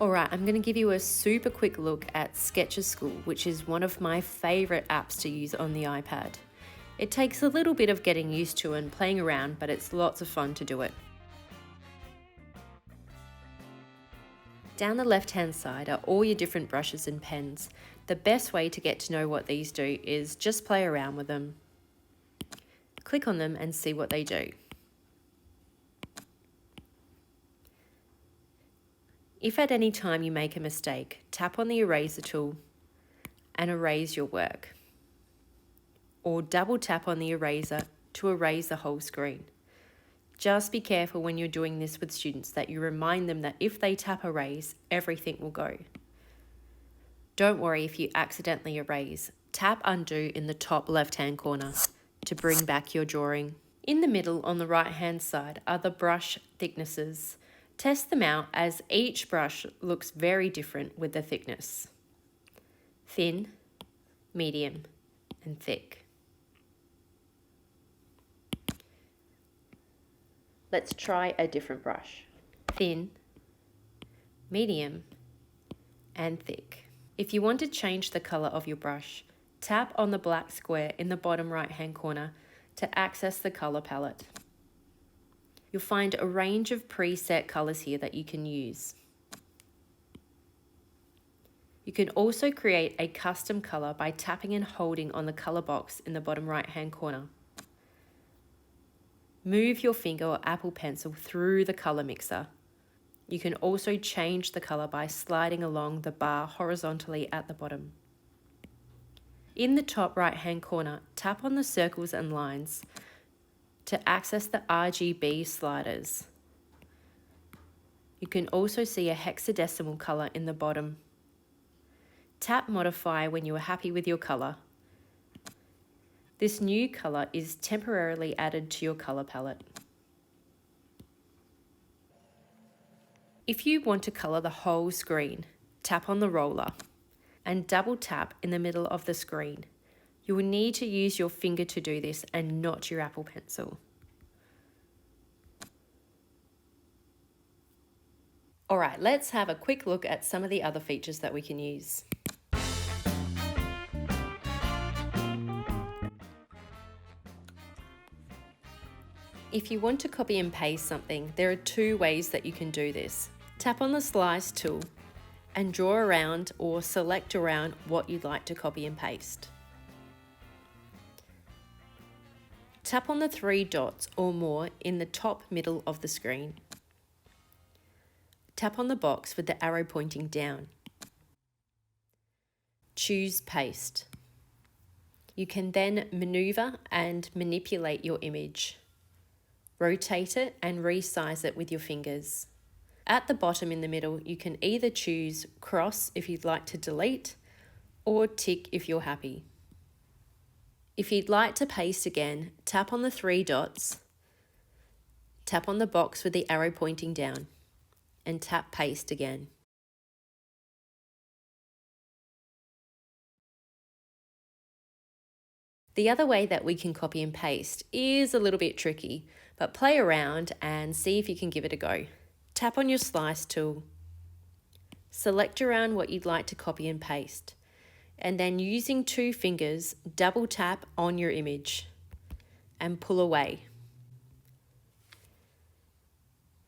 Alright, I'm going to give you a super quick look at Sketches School, which is one of my favourite apps to use on the iPad. It takes a little bit of getting used to and playing around, but it's lots of fun to do it. Down the left-hand side are all your different brushes and pens. The best way to get to know what these do is just play around with them. Click on them and see what they do. If at any time you make a mistake, tap on the eraser tool and erase your work. Or double tap on the eraser to erase the whole screen. Just be careful when you're doing this with students that you remind them that if they tap erase, everything will go. Don't worry if you accidentally erase. Tap undo in the top left-hand corner to bring back your drawing. In the middle on the right-hand side are the brush thicknesses. Test them out as each brush looks very different with the thickness. Thin, medium, and thick. Let's try a different brush. Thin, medium, and thick. If you want to change the color of your brush, tap on the black square in the bottom right-hand corner to access the color palette. You'll find a range of preset colors here that you can use. You can also create a custom color by tapping and holding on the color box in the bottom right-hand corner. Move your finger or Apple Pencil through the color mixer. You can also change the color by sliding along the bar horizontally at the bottom. In the top right-hand corner, tap on the circles and lines to access the RGB sliders. You can also see a hexadecimal color in the bottom. Tap Modify when you are happy with your color. This new color is temporarily added to your color palette. If you want to color the whole screen, tap on the roller and double tap in the middle of the screen. You will need to use your finger to do this and not your Apple Pencil. Alright, let's have a quick look at some of the other features that we can use. If you want to copy and paste something, there are two ways that you can do this. Tap on the slice tool and draw around or select around what you'd like to copy and paste. Tap on the three dots or more in the top middle of the screen. Tap on the box with the arrow pointing down. Choose Paste. You can then maneuver and manipulate your image. Rotate it and resize it with your fingers. At the bottom in the middle, you can either choose cross if you'd like to delete or tick if you're happy. If you'd like to paste again, tap on the three dots, tap on the box with the arrow pointing down, and tap Paste again. The other way that we can copy and paste is a little bit tricky, but play around and see if you can give it a go. Tap on your slice tool, select around what you'd like to copy and paste, and then using two fingers, double tap on your image and pull away.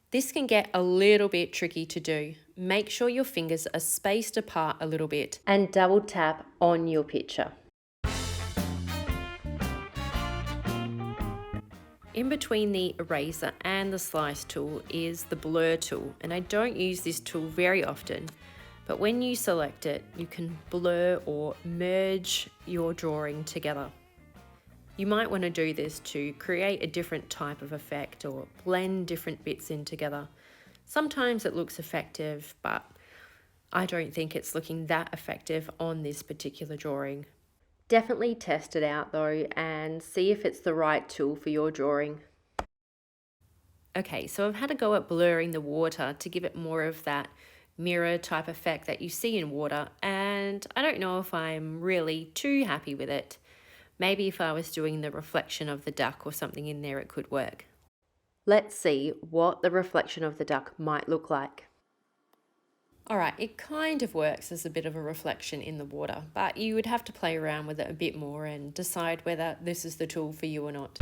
This can get a little bit tricky to do. Make sure your fingers are spaced apart a little bit and double tap on your picture. In between the eraser and the slice tool is the blur tool, and I don't use this tool very often, but when you select it, you can blur or merge your drawing together. You might want to do this to create a different type of effect or blend different bits in together. Sometimes it looks effective, but I don't think it's looking that effective on this particular drawing. Definitely test it out though and see if it's the right tool for your drawing. Okay, so I've had a go at blurring the water to give it more of that mirror type effect that you see in water, and I don't know if I'm really too happy with it. Maybe if I was doing the reflection of the duck or something in there, it could work. Let's see what the reflection of the duck might look like. Alright, it kind of works as a bit of a reflection in the water, but you would have to play around with it a bit more and decide whether this is the tool for you or not.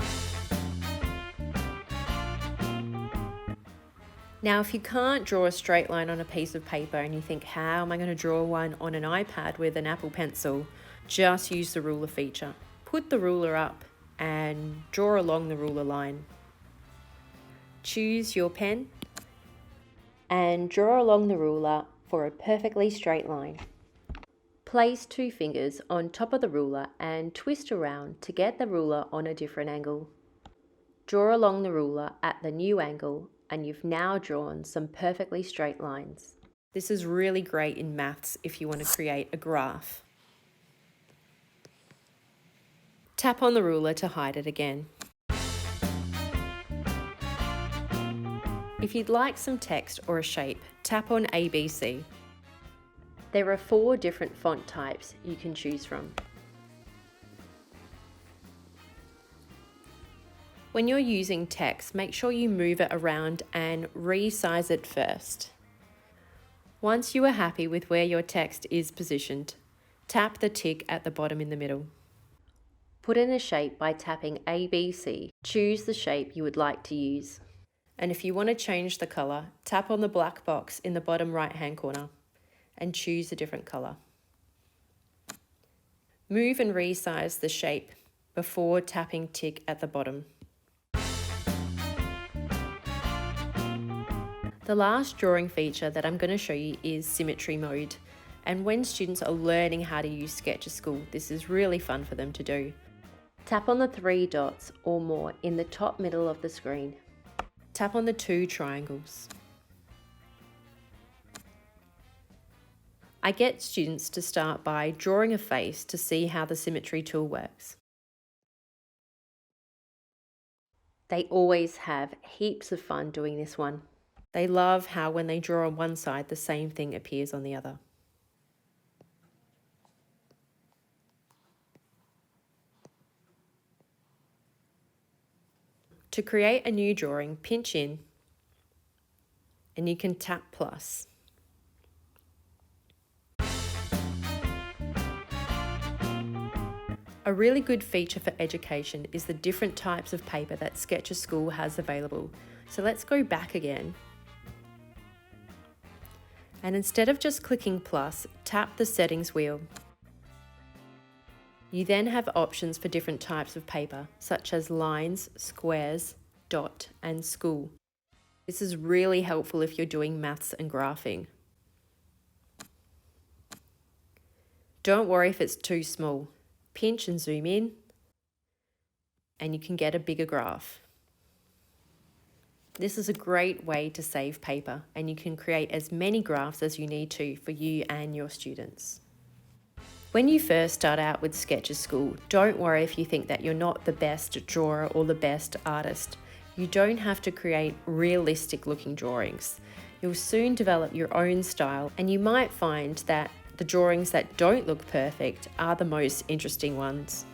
Now, if you can't draw a straight line on a piece of paper and you think, how am I going to draw one on an iPad with an Apple Pencil? Just use the ruler feature. Put the ruler up and draw along the ruler line. Choose your pen and draw along the ruler for a perfectly straight line. Place 2 fingers on top of the ruler and twist around to get the ruler on a different angle. Draw along the ruler at the new angle and you've now drawn some perfectly straight lines. This is really great in maths if you want to create a graph. Tap on the ruler to hide it again. If you'd like some text or a shape, tap on ABC. There are 4 different font types you can choose from. When you're using text, make sure you move it around and resize it first. Once you are happy with where your text is positioned, tap the tick at the bottom in the middle. Put in a shape by tapping ABC. Choose the shape you would like to use. And if you want to change the colour, tap on the black box in the bottom right-hand corner and choose a different colour. Move and resize the shape before tapping tick at the bottom. The last drawing feature that I'm going to show you is symmetry mode. And when students are learning how to use Sketch at school, this is really fun for them to do. Tap on the 3 dots or more in the top middle of the screen. Tap on the 2 triangles. I get students to start by drawing a face to see how the symmetry tool works. They always have heaps of fun doing this one. They love how when they draw on one side, the same thing appears on the other. To create a new drawing, pinch in and you can tap plus. A really good feature for education is the different types of paper that Sketch at School has available. So let's go back again. And instead of just clicking plus, tap the settings wheel. You then have options for different types of paper, such as lines, squares, dot, and school. This is really helpful if you're doing maths and graphing. Don't worry if it's too small. Pinch and zoom in, and you can get a bigger graph. This is a great way to save paper, and you can create as many graphs as you need to for you and your students. When you first start out with Sketch at School, don't worry if you think that you're not the best drawer or the best artist. You don't have to create realistic looking drawings. You'll soon develop your own style, and you might find that the drawings that don't look perfect are the most interesting ones.